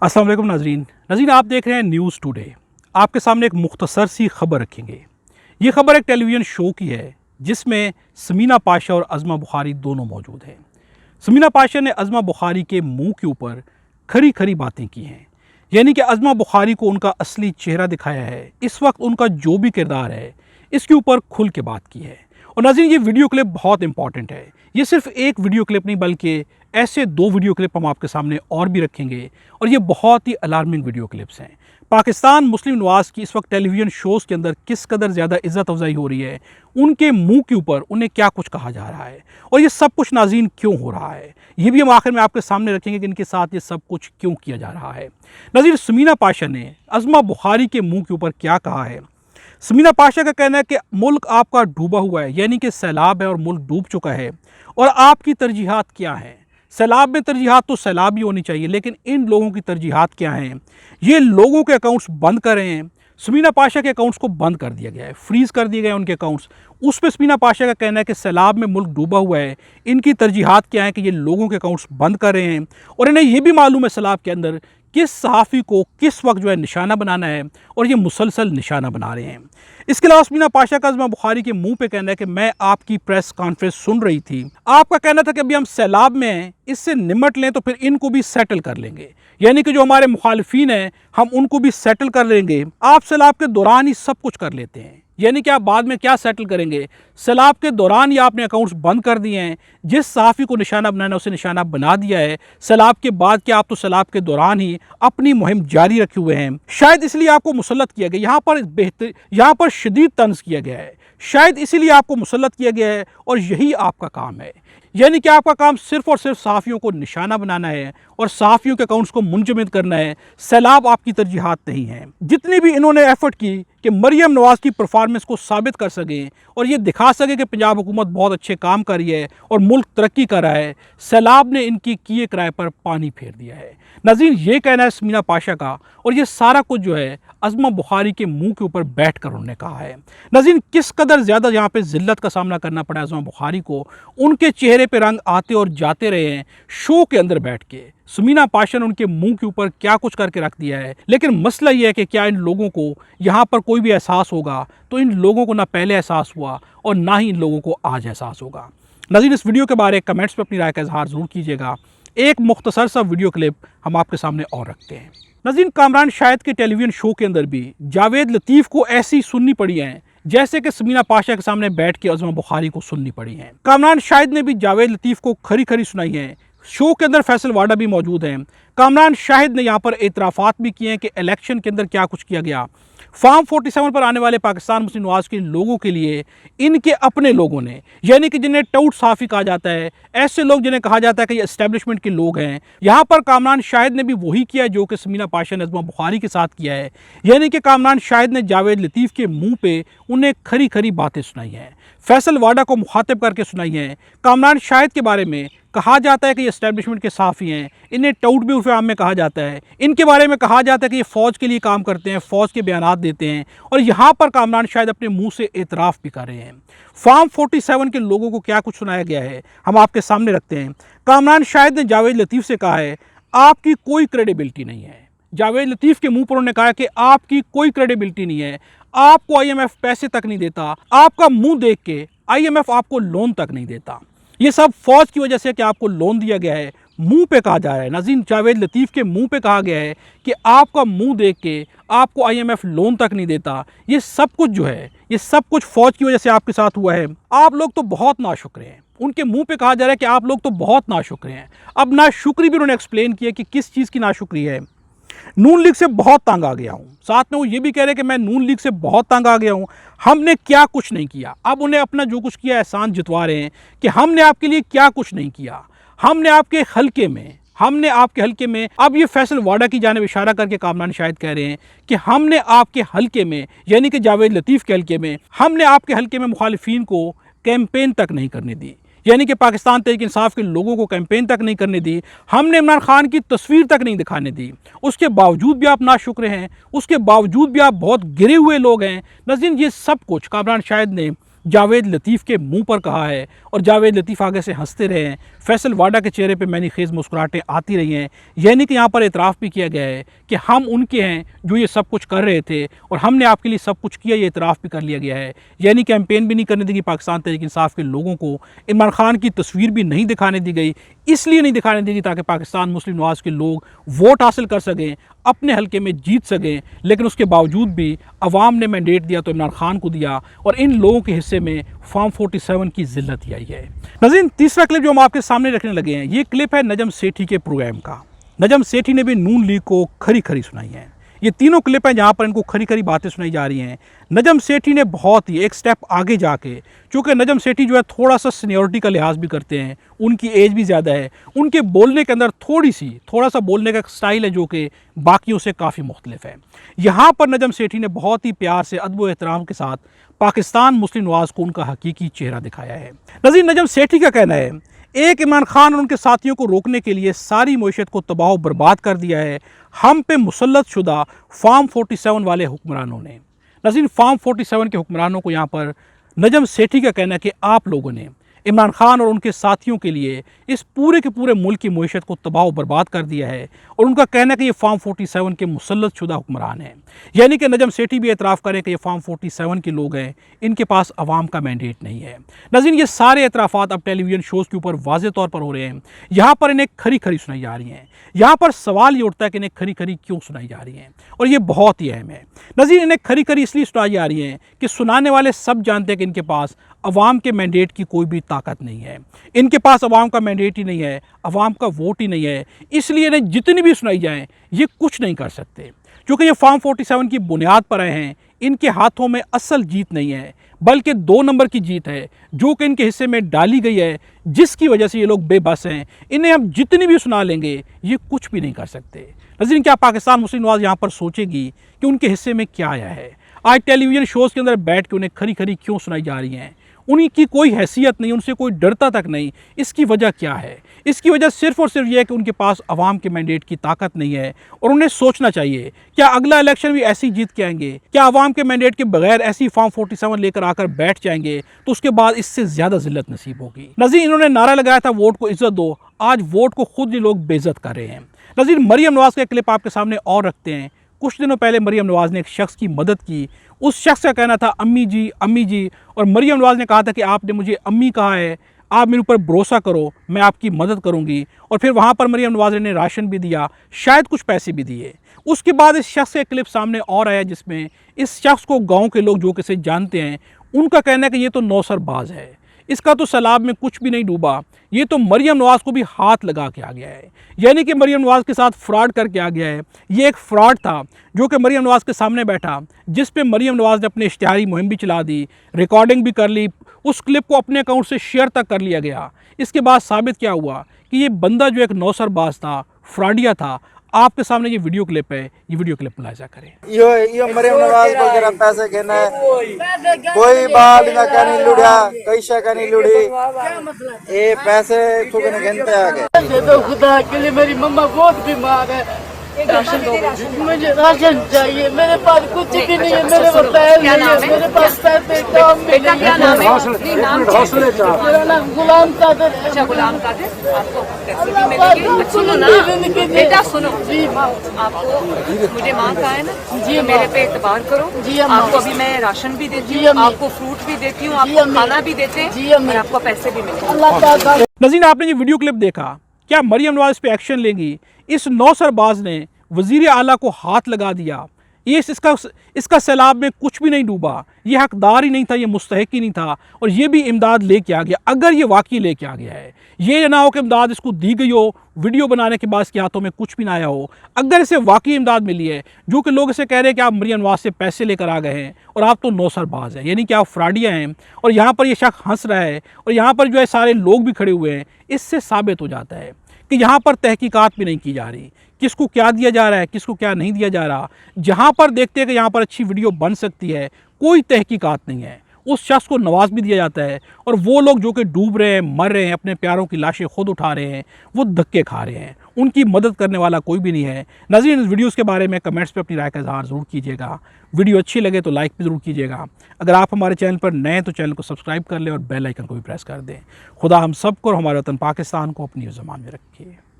अस्सलाम वालेकुम नाज़रीन, आप देख रहे हैं न्यूज़ टुडे। आपके सामने एक मुख्तसर सी खबर रखेंगे। ये खबर एक टेलीविज़न शो की है जिसमें समीना पाशा और अज़मा बुखारी दोनों मौजूद हैं। समीना पाशा ने अज़मा बुखारी के मुंह के ऊपर खरी खरी बातें की हैं, यानी कि अज़मा बुखारी को उनका असली चेहरा दिखाया है। इस वक्त उनका जो भी किरदार है इसके ऊपर खुल के बात की है। और नाज़रीन, ये वीडियो क्लिप बहुत इंपॉर्टेंट है। ये सिर्फ एक वीडियो क्लिप नहीं बल्कि ऐसे 2 वीडियो क्लिप हम आपके सामने और भी रखेंगे और ये बहुत ही अलार्मिंग वीडियो क्लिप्स हैं। पाकिस्तान मुस्लिम नवाज़ की इस वक्त टेलीविज़न शोज़ के अंदर किस कदर ज़्यादा इज़्ज़त अफजाई हो रही है, उनके मुंह के ऊपर उन्हें क्या कुछ कहा जा रहा है और ये सब कुछ नाज़रीन क्यों हो रहा है, ये भी हम आखिर में आपके सामने रखेंगे कि इनके साथ ये सब कुछ क्यों किया जा रहा है। नाज़रीन, समीना पाशा ने अज़मा बुखारी के मुँह के ऊपर क्या कहा है। समीना पाशा का कहना है कि मुल्क आपका डूबा हुआ है, यानी कि सैलाब है और मुल्क डूब चुका है और आपकी तरजीहात क्या हैं। सैलाब में तरजीहात तो सैलाब ही होनी चाहिए, लेकिन इन लोगों की तरजीहात क्या हैं। ये लोगों के अकाउंट्स बंद कर रहे हैं। समीना पाशा के अकाउंट्स को बंद कर दिया गया है, फ्रीज़ कर दिए गए उनके अकाउंट्स। उस पर समीना पाशा का कहना है कि सैलाब में मुल्क डूबा हुआ है। इनकी तरजीहात क्या है कि ये लोगों के अकाउंट्स बंद कर रहे हैं और इन्हें यह भी मालूम है सैलाब के अंदर किस सहाफ़ी को किस वक्त जो है निशाना बनाना है और ये मुसलसल निशाना बना रहे हैं। इसके अलावा समीना पाशा का अज़मा बुखारी के मुंह पे कहना है कि मैं आपकी प्रेस कॉन्फ्रेंस सुन रही थी, आपका कहना था कि अभी हम सैलाब में हैं, इससे निमट लें तो फिर इनको भी सेटल कर लेंगे, यानी कि जो हमारे मुखालिफिन हैं हम उनको भी सेटल कर लेंगे। आप सैलाब के दौरान ही सब कुछ कर लेते हैं, यानी कि आप बाद में क्या सेटल करेंगे। सैलाब के दौरान ही आपने अकाउंट्स बंद कर दिए हैं। जिस सहाफ़ी को निशाना बनाना उसे निशाना बना दिया है। सैलाब के बाद क्या आप तो सैलाब के दौरान ही अपनी मुहिम जारी रखे हुए हैं। शायद इसलिए आपको मुसल्लत किया गया, यहाँ पर शदीद तंज किया गया है। शायद इसीलिए आपको मुसल्लत किया गया है और यही आपका काम है, यानी कि आपका काम सिर्फ और सिर्फ सहाफ़ियों को निशाना बनाना है और सहाफ़ियों के अकाउंट्स को मुंजमद करना है। सैलाब आपकी तरजीहात नहीं है। जितनी भी इन्होंने एफर्ट की कि मरियम नवाज़ की परफॉर्मेंस को साबित कर सकें और ये दिखा सके कि पंजाब हुकूमत बहुत अच्छे काम कर रही है और मुल्क तरक्की कर रहा है, सैलाब ने इनकी किए किराए पर पानी फेर दिया है। नाज़रीन, ये कहना है समीना पाशा का और ये सारा कुछ जो है अज़मा बुखारी के मुंह के ऊपर बैठ कर उन्होंने कहा है। नाज़रीन, किस कदर ज़्यादा यहाँ पे ज़िल्लत का सामना करना पड़ा अज़मा बुखारी को। उनके चेहरे पे रंग आते और जाते रहे हैं शो के अंदर बैठ के। समीना पाशा ने उनके मुंह के ऊपर क्या कुछ करके रख दिया है, लेकिन मसला ये है कि क्या इन लोगों को यहाँ पर कोई भी एहसास होगा। तो इन लोगों को ना पहले एहसास हुआ और ना ही इन लोगों को आज एहसास होगा। नाज़रीन, इस वीडियो के बारे में कमेंट्स में अपनी राय का इजहार ज़रूर कीजिएगा। एक मुख्तसर सा वीडियो क्लिप हम आपके सामने और रखते हैं। नाज़रीन, कामरान शाहिद के टेलीविज़न शो के अंदर भी जावेद लतीफ़ को ऐसी सुननी पड़ी है जैसे कि समीना पाशा के सामने बैठ के अज़मा बुखारी को सुननी पड़ी है। कामरान शाहिद ने भी जावेद लतीफ़ को खरी खरी सुनाई है। शो के अंदर फैसल वाडा भी मौजूद हैं। कामरान शाहिद ने यहाँ पर एतराफ़ात भी किए हैं कि इलेक्शन के अंदर क्या कुछ किया गया। फार्म 47 पर आने वाले पाकिस्तान मुस्लिम नवाज़ के लोगों के लिए इनके अपने लोगों ने, यानी कि जिन्हें टाउट साफ़ी कहा जाता है, ऐसे लोग जिन्हें कहा जाता है कि ये एस्टेब्लिशमेंट के लोग हैं, यहाँ पर कामरान शाहिद ने भी वही किया जो कि समीना पाशा ने अज़मा बुखारी के साथ किया है। यानी कि कामरान शाहिद ने जावेद लतीफ़ के मुँह पे उन्हें खरी खरी बातें सुनाई हैं, फैसल वाडा को मुखातिब करके सुनाई हैं। कामरान शाहिद के बारे में कहा जाता है कि ये एस्टेब्लिशमेंट के साफ़ी हैं, इन्हें टाउट भी उर्फ़े आम में कहा जाता है। इनके बारे में कहा जाता है कि ये फ़ौज के लिए काम करते हैं, फ़ौज के बयानात देते हैं और यहाँ पर कामरान शाहिद अपने मुंह से एतराफ़ भी कर रहे हैं। फार्म 47 के लोगों को क्या कुछ सुनाया गया है हम आपके सामने रखते हैं। कामरान शाहिद ने जावेद लतीफ़ से कहा है आपकी कोई क्रेडिबिलिटी नहीं है। जावेद लतीफ़ के मुँह पर उन्होंने कहा कि आपकी कोई क्रेडिबिलिटी नहीं है, आपको IMF पैसे तक नहीं देता, आपका मुँह देख के IMF आपको लोन तक नहीं देता। ये सब फौज की वजह से कि आपको लोन दिया गया है, मुंह पे कहा जा रहा है। नाज़रीन, जावेद लतीफ़ के मुंह पे कहा गया है कि आपका मुंह देख के आपको IMF लोन तक नहीं देता। ये सब कुछ जो है, ये सब कुछ फौज की वजह से आपके साथ हुआ है। आप लोग तो बहुत नाशुक्र हैं। उनके मुंह पे कहा जा रहा है कि आप लोग तो बहुत नाशुक्र हैं। अब नाशुक्री भी उन्होंने एक्सप्लेन किया कि किस चीज़ की नाशुक्री है। नून लीग से बहुत तंग आ गया हूँ, साथ में वो ये भी कह रहे हैं कि मैं नून लीग से बहुत तंग आ गया हूँ, हमने क्या कुछ नहीं किया। अब उन्हें अपना जो कुछ किया एहसान जतवा रहे हैं कि हमने आपके लिए क्या कुछ नहीं किया, हमने आपके हल्के में अब ये फैसल वाडा की जानिब इशारा करके कामरान शाहिद कह रहे हैं कि हमने आपके हल्के में, यानी कि जावेद लतीफ़ के हल्के में, हमने आपके हल्के में मुखालिफिन को कैंपेन तक नहीं करने दी, यानी कि पाकिस्तान तहरीक इंसाफ के लोगों को कैंपेन तक नहीं करने दी, हमने इमरान खान की तस्वीर तक नहीं दिखाने दी। उसके बावजूद भी आप नाशुक्र हैं, उसके बावजूद भी आप बहुत गिरे हुए लोग हैं। नाज़रीन, ये सब कुछ कामरान शाहिद ने जावेद लतीफ़ के मुंह पर कहा है और जावेद लतीफ़ आगे से हंसते रहे हैं। फैसल वाडा के चेहरे पे मैनी खेज़ मुस्कुराहटें आती रही हैं। यानी कि यहाँ पर एतराफ़ भी किया गया है कि हम उनके हैं जो ये सब कुछ कर रहे थे और हमने आपके लिए सब कुछ किया, ये एतराफ़ भी कर लिया गया है। यानी कैंपेन भी नहीं करने देगी पाकिस्तान तहरीक इंसाफ के लोगों को, इमरान खान की तस्वीर भी नहीं दिखाने दी गई, इसलिए नहीं दिखाने दी गई ताकि पाकिस्तान मुस्लिम नवाज़ के लोग वोट हासिल कर सकें, अपने हल्के में जीत सकें। लेकिन उसके बावजूद भी अवाम ने मैंडेट दिया तो इमरान खान को दिया और इन लोगों के हिस्से में फॉर्म 47 की जिल्लत ही आई है। नाज़रीन, तीसरा क्लिप जो हम आपके सामने रखने लगे हैं, ये क्लिप है नजम सेठी के प्रोग्राम का। नजम सेठी ने भी नून लीग को खरी खरी सुनाई है। ये तीनों क्लिप हैं जहाँ पर इनको खरी खरी बातें सुनाई जा रही हैं। नजम सेठी ने बहुत ही एक स्टेप आगे जाके, चूँकि नजम सेठी जो है थोड़ा सा सीनियरिटी का लिहाज भी करते हैं, उनकी एज भी ज़्यादा है, उनके बोलने के अंदर थोड़ा सा बोलने का स्टाइल है जो कि बाकियों से काफ़ी मुख्तलिफ है। यहाँ पर नजम सेठी ने बहुत ही प्यार से अदब व एहतराम के साथ पाकिस्तान मुस्लिम नवाज़ को उनका हकीकी चेहरा दिखाया है। नाज़रीन, नजम सेठी का कहना है, एक इमरान खान और उनके साथियों को रोकने के लिए सारी मईशत को तबाह बर्बाद कर दिया है हम पे मुसल्लत शुदा फॉर्म 47 वाले हुक्मरानों ने। नाज़रीन, फॉर्म 47 के हुक्मरानों को यहाँ पर नजम सेठी का कहना है कि आप लोगों ने इमरान खान और उनके साथियों के लिए इस पूरे के पूरे मुल्क की मईशत को तबाह बर्बाद कर दिया है और उनका कहना है कि ये फॉर्म 47 के मुसल्लत शुदा हुक्मरान हैं। यानी कि नजम सेठी भी एतराफ़ करें कि ये फॉर्म 47 के लोग हैं, इनके पास अवाम का मैंडेट नहीं है। नाज़रीन, ये सारे एतराफ़ात अब टेलीविज़न शोज़ के ऊपर वाज़े तौर पर हो रहे हैं। यहाँ पर इन्हें खरी खरी सुनाई जा रही हैं। यहाँ पर सवाल ये उठता है कि इन्हें खरी खरी क्यों सुनाई जा रही हैं, और ये बहुत ही अहम है। नाज़रीन, इन्हें खरी खरी इसलिए सुनाई जा रही हैं कि सुनाने वाले सब जानते हैं कि इनके पास अवाम के मैंडेट की कोई भी ताकत नहीं है, इनके पास अवाम का मैंडेट ही नहीं है, अवाम का वोट ही नहीं है, इसलिए इन्हें जितनी भी सुनाई जाएँ ये कुछ नहीं कर सकते। क्योंकि ये फॉर्म 47 की बुनियाद पर आए हैं, इनके हाथों में असल जीत नहीं है बल्कि 2 नंबर की जीत है जो कि इनके हिस्से में डाली गई है, जिसकी वजह से ये लोग बेबस हैं। इन्हें हम जितनी भी सुना लेंगे ये कुछ भी नहीं कर सकते। नाज़रीन, क्या पाकिस्तान मुस्लिम नवाज़ यहाँ पर सोचेगी कि उनके हिस्से में क्या आया है? आज टेलीविज़न शोज़ के अंदर बैठ के उन्हें खरी खरी क्यों सुनाई जा रही हैं? उनकी कोई हैसियत नहीं, उनसे कोई डरता तक नहीं। इसकी वजह क्या है? इसकी वजह सिर्फ़ और सिर्फ ये है कि उनके पास अवाम के मैंडेट की ताकत नहीं है और उन्हें सोचना चाहिए, क्या अगला इलेक्शन भी ऐसी जीत के आएंगे? क्या अवाम के मैंडेट के बगैर ऐसी फॉर्म 47 लेकर आकर बैठ जाएंगे तो उसके बाद इससे ज़्यादा जिल्लत नसीब होगी। नाज़रीन, इन्होंने नारा लगाया था वोट को इज़्ज़त दो, आज वोट को खुद ही लोग बेइज्जत कर रहे हैं। नाज़रीन, मरियम नवाज़ का क्लिप आपके सामने और रखते हैं। कुछ दिनों पहले मरियम नवाज़ ने एक शख्स की मदद की। उस शख्स का कहना था अम्मी जी, और मरियम नवाज़ ने कहा था कि आपने मुझे अम्मी कहा है, आप मेरे ऊपर भरोसा करो, मैं आपकी मदद करूंगी। और फिर वहाँ पर मरियम नवाज़ ने राशन भी दिया, शायद कुछ पैसे भी दिए। उसके बाद इस शख्स का क्लिप सामने और आया जिसमें इस शख्स को गाँव के लोग जो किसे जानते हैं उनका कहना है कि ये तो नौसरबाज है, इसका तो सैलाब में कुछ भी नहीं डूबा, ये तो मरियम नवाज़ को भी हाथ लगा के आ गया है। यानी कि मरियम नवाज़ के साथ फ्रॉड करके आ गया है। ये एक फ्रॉड था जो कि मरियम नवाज़ के सामने बैठा, जिस पे मरियम नवाज़ ने अपने इश्तिहारी मुहिम भी चला दी, रिकॉर्डिंग भी कर ली, उस क्लिप को अपने अकाउंट से शेयर तक कर लिया गया। इसके बाद साबित क्या हुआ कि ये बंदा जो एक नौसरबाज था, फ्रॉडिया था। आपके सामने ये वीडियो क्लिप है, ये वीडियो क्लिप मुलाहिजा करें। यो मरियम नवाज़ को जरा पैसे कहना है, कोई बात ना कहनी लुड़िया, कैसा कहनी लुड़ी, ये पैसे थोड़े घंटे आ गए। दे दो खुदा के लिए, मेरी मम्मा बहुत बीमार है, मुझे राशन चाहिए, मेरे पास कुछ भी नहीं है, मेरे पास पैसे नहीं है, मेरे पास पैसे काम भी नहीं है। मेरा नाम गुलाम कादिर। अच्छा, गुलाम कादिर, आपको पैसे भी मिलेंगे। सुनो ना बेटा, सुनो जी, आपको मुझे माँ कहा है ना जी, मेरे पे एतबार करो जी। आपको अभी मैं राशन भी देती हूँ, आपको फ्रूट भी देती हूँ, आपको खाना भी देते हैं और आपको पैसे भी मिलेंगे। नाज़रीन, आपने ये वीडियो क्लिप देखा, क्या मरियम नवाज़ पे एक्शन लेंगी? इस नौसरबाज ने वज़ीर आला को हाथ लगा दिया, ये इसका सैलाब में कुछ भी नहीं डूबा, ये हकदार ही नहीं था, ये मुस्तहिक ही नहीं था, और ये भी इमदाद लेके आ गया। अगर ये वाकई लेके आ गया है, ये ना हो कि इमदाद इसको दी गई हो, वीडियो बनाने के बाद इसके हाथों में कुछ भी ना आया हो, अगर इसे वाकई इमदाद मिली है, जो कि लोग इसे कह रहे हैं कि आप मरियम नवाज़ से पैसे लेकर आ गए हैं और आप तो नौसरबाज हैं, यानी कि आप फ्रॉडिया हैं, और यहाँ पर ये शख्स हंस रहा है और यहाँ पर जो है सारे लोग भी खड़े हुए हैं, इससे साबित हो जाता है कि यहाँ पर तहकीकात भी नहीं की जा रही, किसको क्या दिया जा रहा है, किसको क्या नहीं दिया जा रहा। जहाँ पर देखते हैं कि यहाँ पर अच्छी वीडियो बन सकती है, कोई तहकीकात नहीं है, उस शख्स को नवाज भी दिया जाता है, और वो लोग जो कि डूब रहे हैं, मर रहे हैं, अपने प्यारों की लाशें खुद उठा रहे हैं, वो धक्के खा रहे हैं। उनकी मदद करने वाला कोई भी नहीं है। नाज़रीन, इस वीडियोज़ के बारे में कमेंट्स पे अपनी राय का इजहार ज़रूर कीजिएगा। वीडियो अच्छी लगे तो लाइक भी ज़रूर कीजिएगा। अगर आप हमारे चैनल पर नए हैं तो चैनल को सब्सक्राइब कर लें और बेल आइकन को भी प्रेस कर दें। खुदा हम सबको और हमारे वतन पाकिस्तान को अपनी ज़बान में रखे।